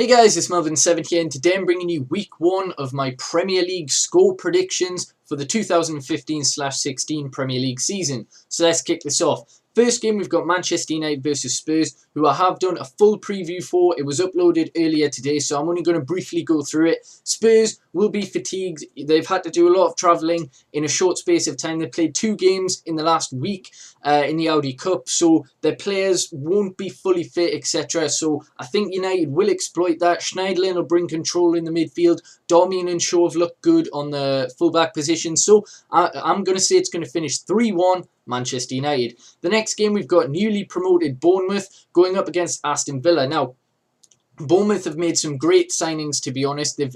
Hey guys, it's Melvin7 here, and today I'm bringing you week 1 of my Premier League score predictions for the 2015/16 Premier League season. So let's kick this off. First game, we've got Manchester United versus Spurs, who I have done a full preview for. It was uploaded earlier today, so I'm only going to briefly go through it. Spurs will be fatigued. They've had to do a lot of travelling in a short space of time. They played 2 games in the last week in the Audi Cup, so their players won't be fully fit, etc. So I think United will exploit that. Schneiderlin will bring control in the midfield. Darmian and Shaw have looked good on the fullback position, so I'm going to say it's going to finish 3-1 Manchester United. The next game, we've got newly promoted Bournemouth going up against Aston Villa. Now, Bournemouth have made some great signings, to be honest. They've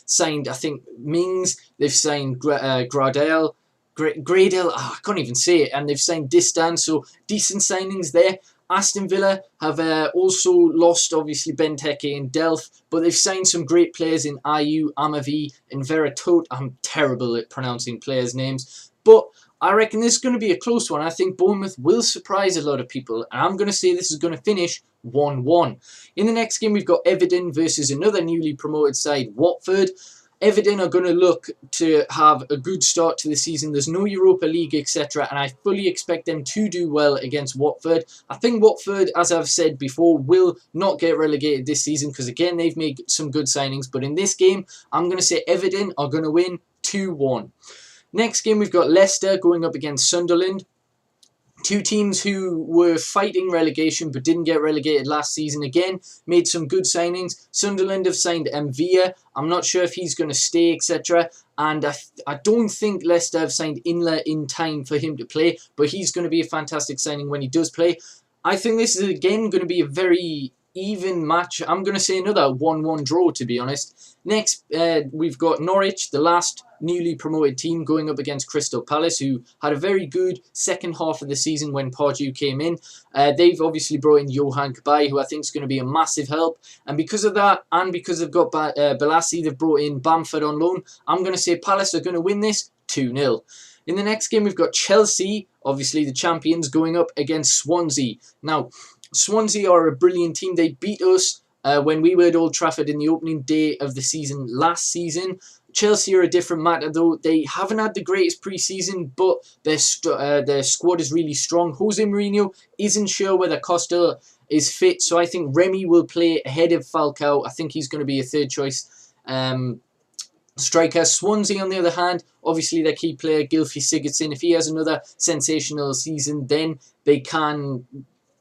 signed, I think, Mings. They've signed Gradel. I can't even say it. And they've signed Distan, so decent signings there. Aston Villa have also lost, obviously, Benteke and Delph, but they've signed some great players in Ayew, Amavi, and Veretout. I'm terrible at pronouncing players' names, but I reckon this is going to be a close one. I think Bournemouth will surprise a lot of people, and I'm going to say this is going to finish 1-1. In the next game, we've got Everton versus another newly promoted side, Watford. Everton are going to look to have a good start to the season. There's no Europa League, etc., and I fully expect them to do well against Watford. I think Watford, as I've said before, will not get relegated this season because, again, they've made some good signings. But in this game, I'm going to say Everton are going to win 2-1. Next game, we've got Leicester going up against Sunderland. 2 teams who were fighting relegation but didn't get relegated last season. Again, made some good signings. Sunderland have signed Mvia. I'm not sure if he's going to stay, etc. And I don't think Leicester have signed Inler in time for him to play, but he's going to be a fantastic signing when he does play. I think this is, again, going to be a very even match. I'm going to say another 1-1 draw, to be honest. Next, we've got Norwich, the last newly promoted team, going up against Crystal Palace, who had a very good second half of the season when Pardew came in. They've obviously brought in Johan Cabaye, who I think is going to be a massive help. And because of that, and because they've got Balassi, they've brought in Bamford on loan, I'm going to say Palace are going to win this 2-0. In the next game, we've got Chelsea, obviously the champions, going up against Swansea. Now, Swansea are a brilliant team. They beat us when we were at Old Trafford in the opening day of the season last season. Chelsea are a different matter, though. They haven't had the greatest pre-season, but their squad is really strong. Jose Mourinho isn't sure whether Costa is fit, so I think Remy will play ahead of Falcao. I think he's going to be a third choice striker. Swansea, on the other hand, obviously their key player, Gylfi Sigurdsson, if he has another sensational season, then they can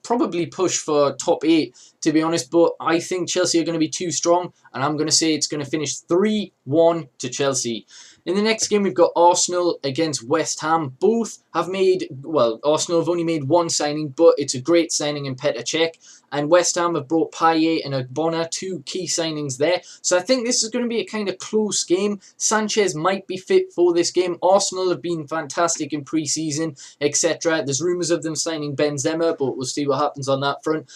probably push for top 8, to be honest, but I think Chelsea are going to be too strong, and I'm going to say it's going to finish 3-1 to Chelsea. In the next game, we've got Arsenal against West Ham. Both have made, well, Arsenal have only made 1 signing, but it's a great signing in Petr Cech. And West Ham have brought Payet and Ogbonna, 2 key signings there. So I think this is going to be a kind of close game. Sanchez might be fit for this game. Arsenal have been fantastic in pre-season, etc. There's rumours of them signing Benzema, but we'll see what happens on that front.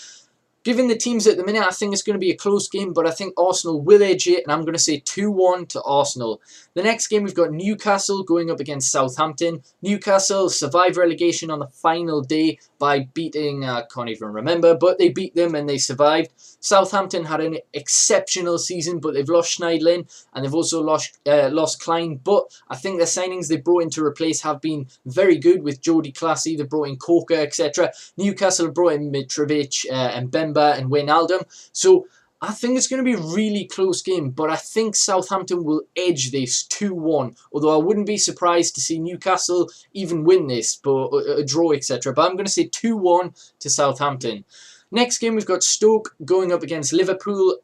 Given the teams at the minute, I think it's going to be a close game, but I think Arsenal will edge it, and I'm going to say 2-1 to Arsenal. The next game, we've got Newcastle going up against Southampton. Newcastle survived relegation on the final day by beating, I can't even remember, but they beat them and they survived. Southampton had an exceptional season, but they've lost Schneiderlin, and they've also lost Klein, but I think the signings they brought in to replace have been very good with Jody Classy. They brought in Coca, etc. Newcastle brought in Mitrovic and Bemba and Wijnaldum. So I think it's going to be a really close game, but I think Southampton will edge this 2-1, although I wouldn't be surprised to see Newcastle even win this, but a draw, etc. But I'm going to say 2-1 to Southampton. Next game, we've got Stoke going up against Liverpool.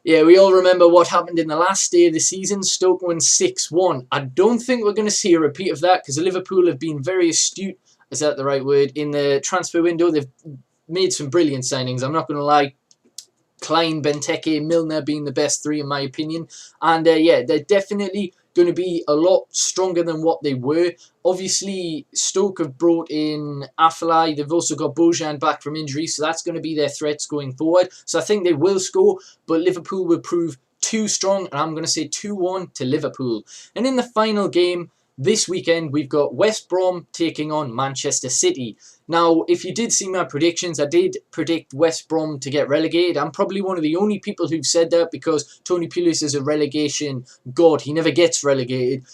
Yeah, we all remember what happened in the last day of the season. Stoke won 6-1. I don't think we're going to see a repeat of that because Liverpool have been very astute, is that the right word, in the transfer window. They've made some brilliant signings, I'm not going to lie. Klein, Benteke, Milner being the best 3 in my opinion. And yeah, they're definitely going to be a lot stronger than what they were. Obviously, Stoke have brought in Afellay. They've also got Bojan back from injury, so that's going to be their threats going forward. So I think they will score, but Liverpool will prove too strong, and I'm going to say 2-1 to Liverpool. And in the final game, this weekend we've got West Brom taking on Manchester City. Now, if you did see my predictions, I did predict West Brom to get relegated. I'm probably one of the only people who've said that because Tony Pulis is a relegation god. He never gets relegated.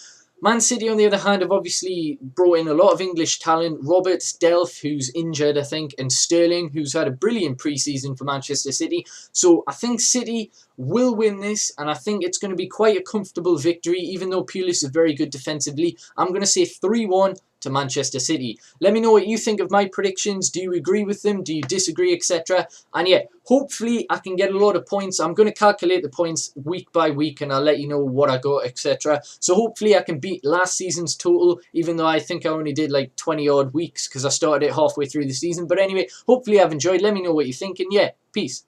Man City, on the other hand, have obviously brought in a lot of English talent. Roberts, Delph, who's injured, I think, and Sterling, who's had a brilliant pre-season for Manchester City. So I think City will win this, and I think it's going to be quite a comfortable victory, even though Pulis is very good defensively. I'm going to say 3-1 to Manchester City. Let me know what you think of my predictions. Do you agree with them? Do you disagree, etc.? And yeah, hopefully I can get a lot of points. I'm going to calculate the points week by week and I'll let you know what I got, etc. So hopefully I can beat last season's total, even though I think I only did like 20 odd weeks because I started it halfway through the season. But anyway, hopefully I've enjoyed. Let me know what you think, and yeah, peace.